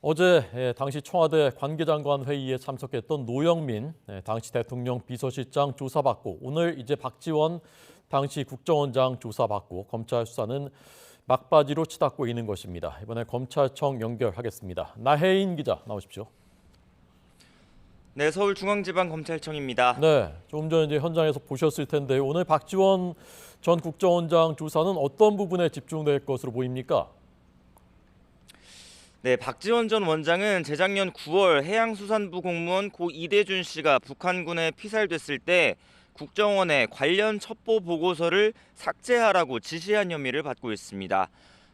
어제 당시 청와대 관계장관 회의에 참석했던 노영민 당시 대통령 비서실장 조사받고 오늘 이제 박지원 당시 국정원장 조사받고 검찰 수사는 막바지로 치닫고 있는 것입니다. 이번에 검찰청 연결하겠습니다. 나혜인 기자 나오십시오. 네, 서울중앙지방검찰청입니다. 네, 조금 전에 이제 현장에서 보셨을 텐데 오늘 박지원 전 국정원장 조사는 어떤 부분에 집중될 것으로 보입니까? 네, 박지원 전 원장은 재작년 9월 해양수산부 공무원 고 이대준 씨가 북한군에 피살됐을 때 국정원에 관련 첩보 보고서를 삭제하라고 지시한 혐의를 받고 있습니다.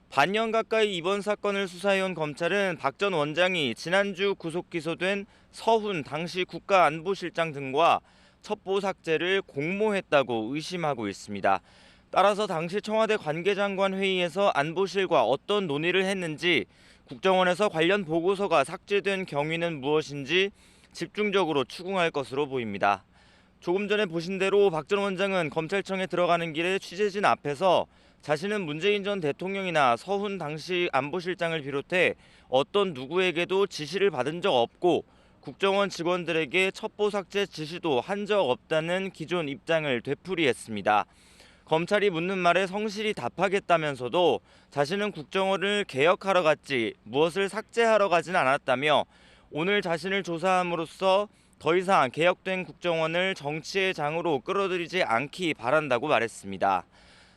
반년 가까이 이번 사건을 수사해온 검찰은 박 전 원장이 지난주 구속 기소된 서훈 당시 국가안보실장 등과 첩보 삭제를 공모했다고 의심하고 있습니다. 따라서 당시 청와대 관계장관 회의에서 안보실과 어떤 논의를 했는지, 국정원에서 관련 보고서가 삭제된 경위는 무엇인지 집중적으로 추궁할 것으로 보입니다. 조금 전에 보신 대로 박 전 원장은 검찰청에 들어가는 길에 취재진 앞에서 자신은 문재인 전 대통령이나 서훈 당시 안보실장을 비롯해 어떤 누구에게도 지시를 받은 적 없고 국정원 직원들에게 첩보 삭제 지시도 한 적 없다는 기존 입장을 되풀이했습니다. 검찰이 묻는 말에 성실히 답하겠다면서도 자신은 국정원을 개혁하러 갔지 무엇을 삭제하러 가진 않았다며 오늘 자신을 조사함으로써 더 이상 개혁된 국정원을 정치의 장으로 끌어들이지 않기 바란다고 말했습니다.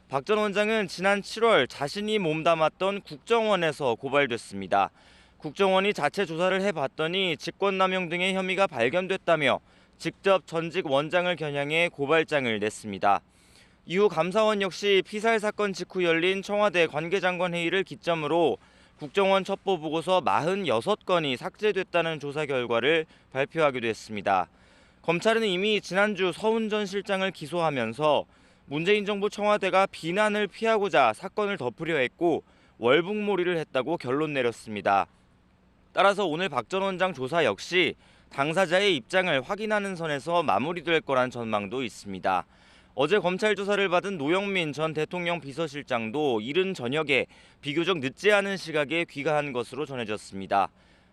박 전 원장은 지난 7월 자신이 몸담았던 국정원에서 고발됐습니다. 국정원이 자체 조사를 해봤더니 직권남용 등의 혐의가 발견됐다며 직접 전직 원장을 겨냥해 고발장을 냈습니다. 이후 감사원 역시 피살 사건 직후 열린 청와대 관계장관 회의를 기점으로 국정원 첩보 보고서 46건이 삭제됐다는 조사 결과를 발표하기도 했습니다. 검찰은 이미 지난주 서훈 전 실장을 기소하면서 문재인 정부 청와대가 비난을 피하고자 사건을 덮으려 했고 월북몰이를 했다고 결론 내렸습니다. 따라서 오늘 박 전 원장 조사 역시 당사자의 입장을 확인하는 선에서 마무리될 거란 전망도 있습니다. 어제 검찰 조사를 받은 노영민 전 대통령 비서실장도 이른 저녁에 비교적 늦지 않은 시각에 귀가한 것으로 전해졌습니다.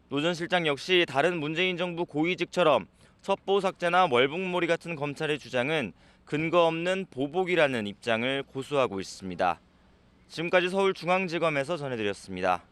노 전 실장 역시 다른 문재인 정부 고위직처럼 첩보 삭제나 월북몰이 같은 검찰의 주장은 근거 없는 보복이라는 입장을 고수하고 있습니다. 지금까지 서울중앙지검에서 전해드렸습니다.